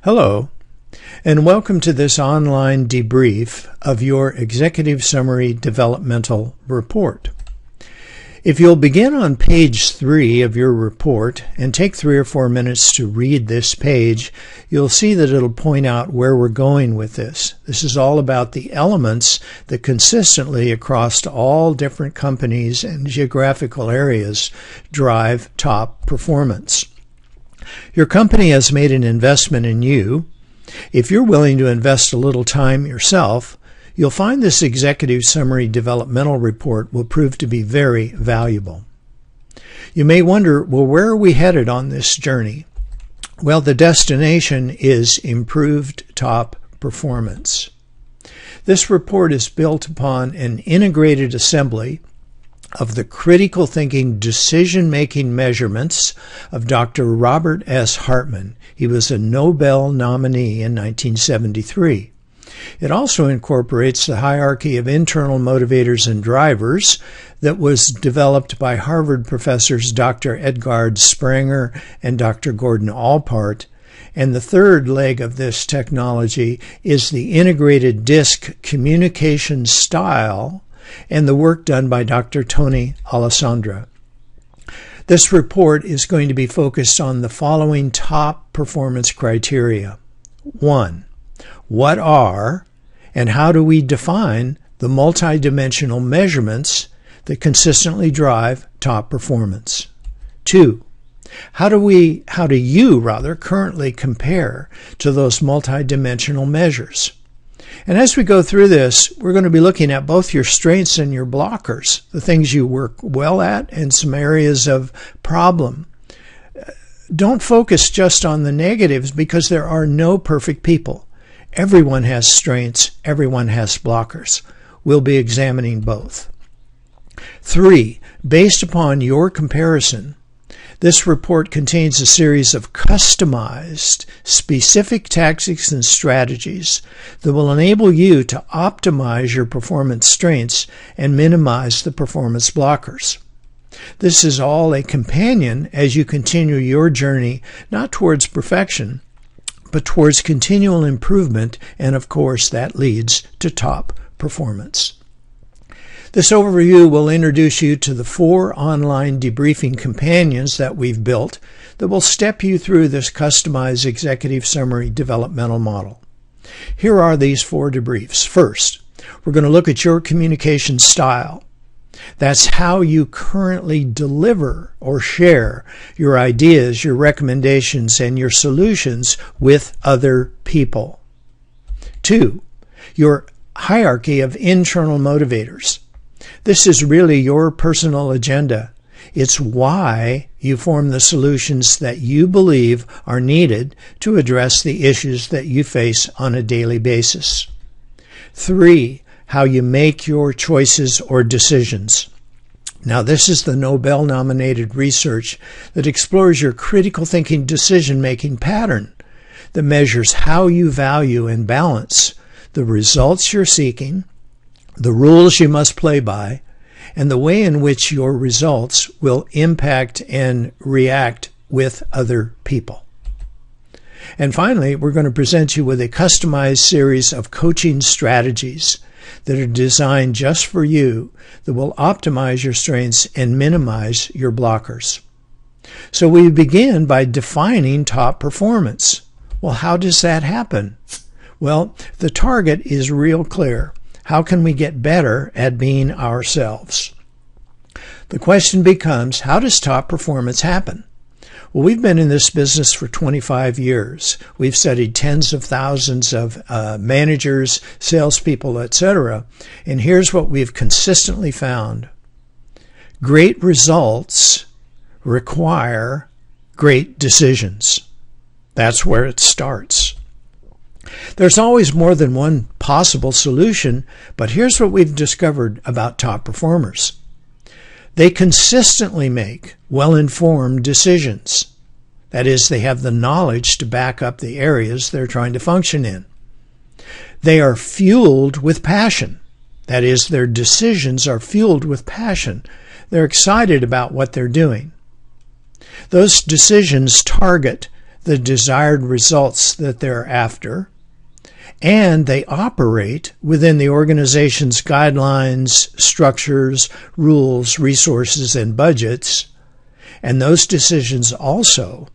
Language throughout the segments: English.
Hello, and welcome to this online debrief of your Executive Summary Developmental Report. If you'll begin on page 3 of your report and take 3 or 4 minutes to read this page, you'll see that it'll point out where we're going with this. This is all about the elements that consistently across all different companies and geographical areas drive top performance. Your company has made an investment in you. If you're willing to invest a little time yourself, you'll find this Executive Summary Developmental Report will prove to be very valuable. You may wonder, well, where are we headed on this journey? Well, the destination is improved top performance. This report is built upon an integrated assembly of the critical thinking decision-making measurements of Dr. Robert S. Hartman. He was a Nobel nominee in 1973. It also incorporates the hierarchy of internal motivators and drivers that was developed by Harvard professors Dr. Edgard Spranger and Dr. Gordon Allport. And the third leg of this technology is the integrated DISC communication style and the work done by Dr. Tony Alessandra. This report is going to be focused on the following top performance criteria. 1. What are and how do we define the multidimensional measurements that consistently drive top performance? 2. How do you currently compare to those multidimensional measures? And as we go through this, we're going to be looking at both your strengths and your blockers, the things you work well at and some areas of problem. Don't focus just on the negatives because there are no perfect people. Everyone has strengths, everyone has blockers. We'll be examining both. 3. Based upon your comparison, this report contains a series of customized, specific tactics and strategies that will enable you to optimize your performance strengths and minimize the performance blockers. This is all a companion as you continue your journey, not towards perfection, but towards continual improvement, and of course that leads to top performance. This overview will introduce you to the 4 online debriefing companions that we've built that will step you through this customized executive summary developmental model. Here are these 4 debriefs. First, we're going to look at your communication style. That's how you currently deliver or share your ideas, your recommendations, and your solutions with other people. 2, your hierarchy of internal motivators. This is really your personal agenda. It's why you form the solutions that you believe are needed to address the issues that you face on a daily basis. 3, how you make your choices or decisions. Now, this is the Nobel-nominated research that explores your critical thinking decision-making pattern that measures how you value and balance the results you're seeking, the rules you must play by, and the way in which your results will impact and react with other people. And finally, we're going to present you with a customized series of coaching strategies that are designed just for you that will optimize your strengths and minimize your blockers. So we begin by defining top performance. Well, how does that happen? Well, the target is real clear. How can we get better at being ourselves? The question becomes, how does top performance happen? Well, we've been in this business for 25 years. We've studied tens of thousands of managers, salespeople, etc. And here's what we've consistently found. Great results require great decisions. That's where it starts. There's always more than one possible solution, but here's what we've discovered about top performers. They consistently make well-informed decisions. That is, they have the knowledge to back up the areas they're trying to function in. They are fueled with passion. That is, their decisions are fueled with passion. They're excited about what they're doing. Those decisions target the desired results that they're after, and they operate within the organization's guidelines, structures, rules, resources, and budgets. And those decisions also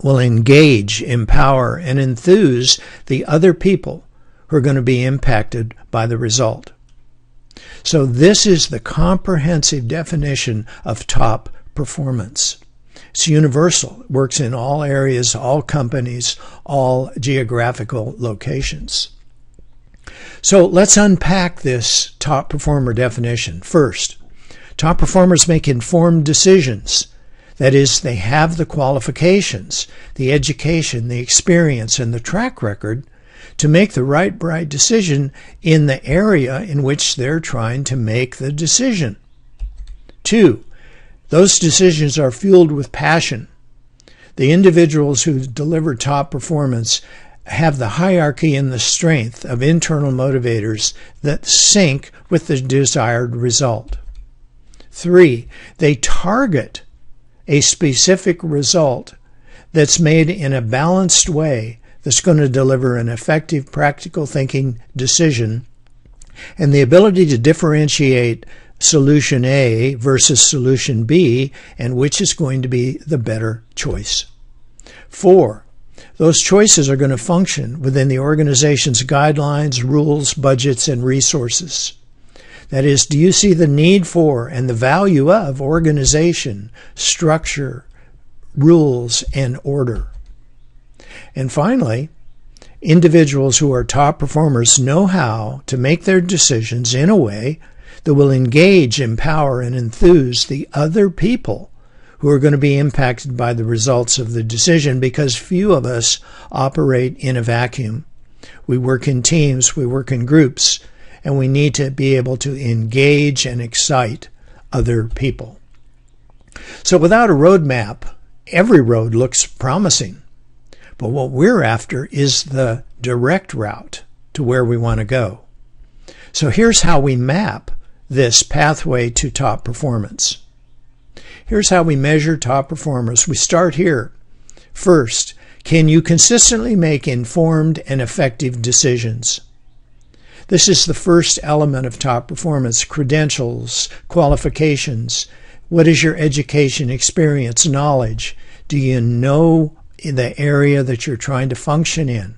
will engage, empower, and enthuse the other people who are going to be impacted by the result. So this is the comprehensive definition of top performance. It's universal. It works in all areas, all companies, all geographical locations. So let's unpack this top performer definition. First, top performers make informed decisions. That is, they have the qualifications, the education, the experience, and the track record to make the right decision in the area in which they're trying to make the decision. 2, those decisions are fueled with passion. The individuals who deliver top performance have the hierarchy and the strength of internal motivators that sync with the desired result. 3, they target a specific result that's made in a balanced way that's going to deliver an effective, practical thinking decision, and the ability to differentiate solution A versus solution B, and which is going to be the better choice. 4, those choices are going to function within the organization's guidelines, rules, budgets, and resources. That is, do you see the need for and the value of organization, structure, rules, and order? And finally, individuals who are top performers know how to make their decisions in a way that will engage, empower, and enthuse the other people who are going to be impacted by the results of the decision, because few of us operate in a vacuum. We work in teams, we work in groups, and we need to be able to engage and excite other people. So without a roadmap, every road looks promising. But what we're after is the direct route to where we want to go. So here's how we map this pathway to top performance. Here's how we measure top performers. We start here. First, can you consistently make informed and effective decisions? This is the first element of top performance: credentials, qualifications. What is your education, experience, knowledge? Do you know in the area that you're trying to function in?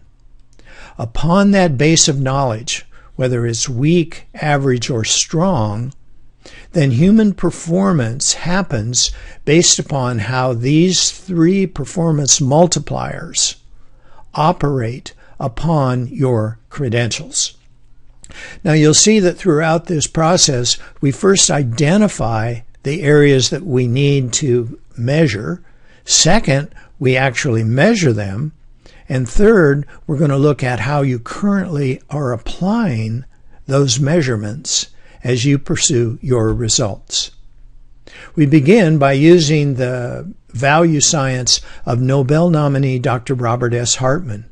Upon that base of knowledge, whether it's weak, average, or strong, then human performance happens based upon how these 3 performance multipliers operate upon your credentials. Now you'll see that throughout this process, we first identify the areas that we need to measure. Second, we actually measure them. And third, we're going to look at how you currently are applying those measurements as you pursue your results. We begin by using the value science of Nobel nominee Dr. Robert S. Hartman,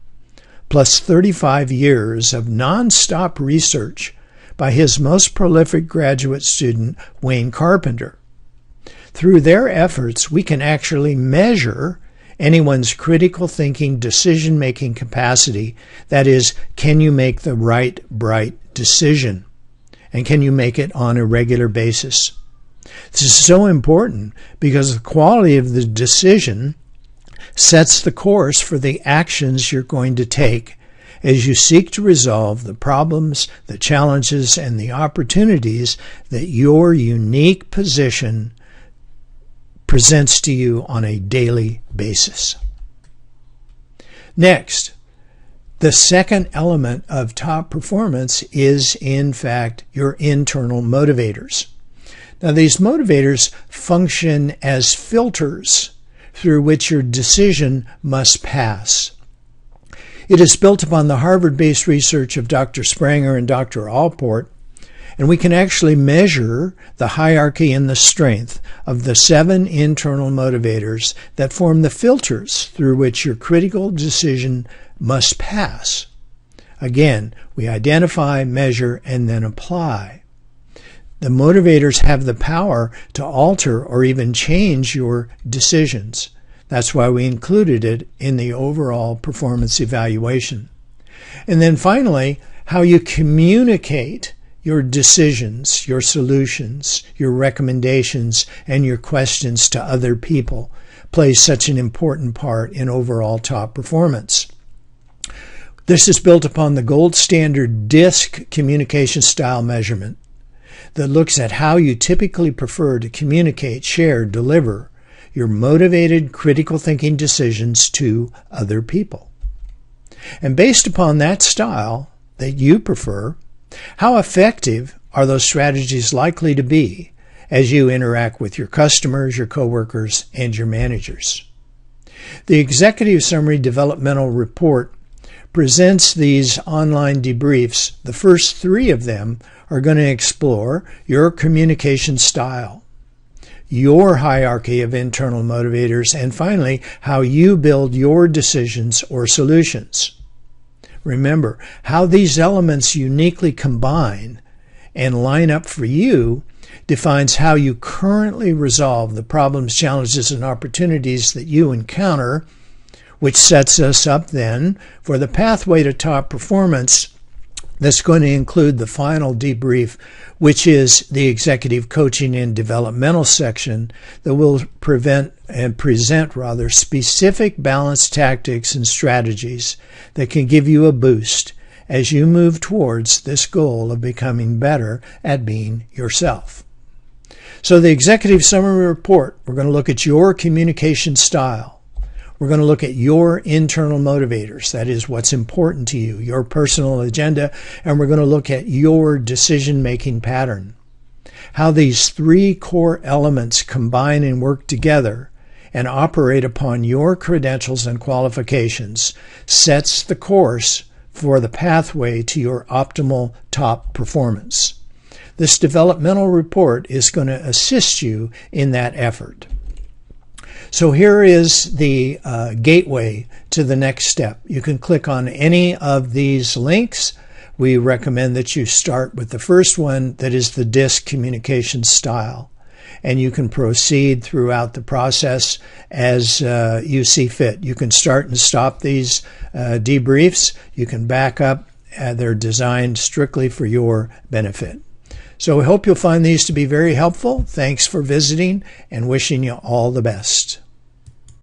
plus 35 years of nonstop research by his most prolific graduate student, Wayne Carpenter. Through their efforts, we can actually measure anyone's critical thinking, decision-making capacity. That is, can you make the right, bright decision? And can you make it on a regular basis? This is so important because the quality of the decision sets the course for the actions you're going to take as you seek to resolve the problems, the challenges, and the opportunities that your unique position presents to you on a daily basis. Next, the second element of top performance is, in fact, your internal motivators. Now, these motivators function as filters through which your decision must pass. It is built upon the Harvard-based research of Dr. Spranger and Dr. Allport, and we can actually measure the hierarchy and the strength of the 7 internal motivators that form the filters through which your critical decision must pass. Again, we identify, measure, and then apply. The motivators have the power to alter or even change your decisions. That's why we included it in the overall performance evaluation. And then finally, how you communicate your decisions, your solutions, your recommendations, and your questions to other people plays such an important part in overall top performance. This is built upon the gold standard DISC communication style measurement that looks at how you typically prefer to communicate, share, deliver your motivated, critical thinking decisions to other people. And based upon that style that you prefer, how effective are those strategies likely to be as you interact with your customers, your coworkers, and your managers? The Executive Summary Developmental Report presents these online debriefs. The first 3 of them are going to explore your communication style, your hierarchy of internal motivators, and finally, how you build your decisions or solutions. Remember, how these elements uniquely combine and line up for you defines how you currently resolve the problems, challenges, and opportunities that you encounter, which sets us up then for the pathway to top performance that's going to include the final debrief, which is the executive coaching and developmental section that will present specific balanced tactics and strategies that can give you a boost as you move towards this goal of becoming better at being yourself. So the Executive Summary Report, we're going to look at your communication style. We're going to look at your internal motivators, that is what's important to you, your personal agenda, and we're going to look at your decision-making pattern. How these 3 core elements combine and work together and operate upon your credentials and qualifications sets the course for the pathway to your optimal top performance. This developmental report is going to assist you in that effort. So here is the gateway to the next step. You can click on any of these links. We recommend that you start with the first one, that is the DISC communication style. And you can proceed throughout the process as you see fit. You can start and stop these debriefs. You can back up. They're designed strictly for your benefit. So we hope you'll find these to be very helpful. Thanks for visiting and wishing you all the best.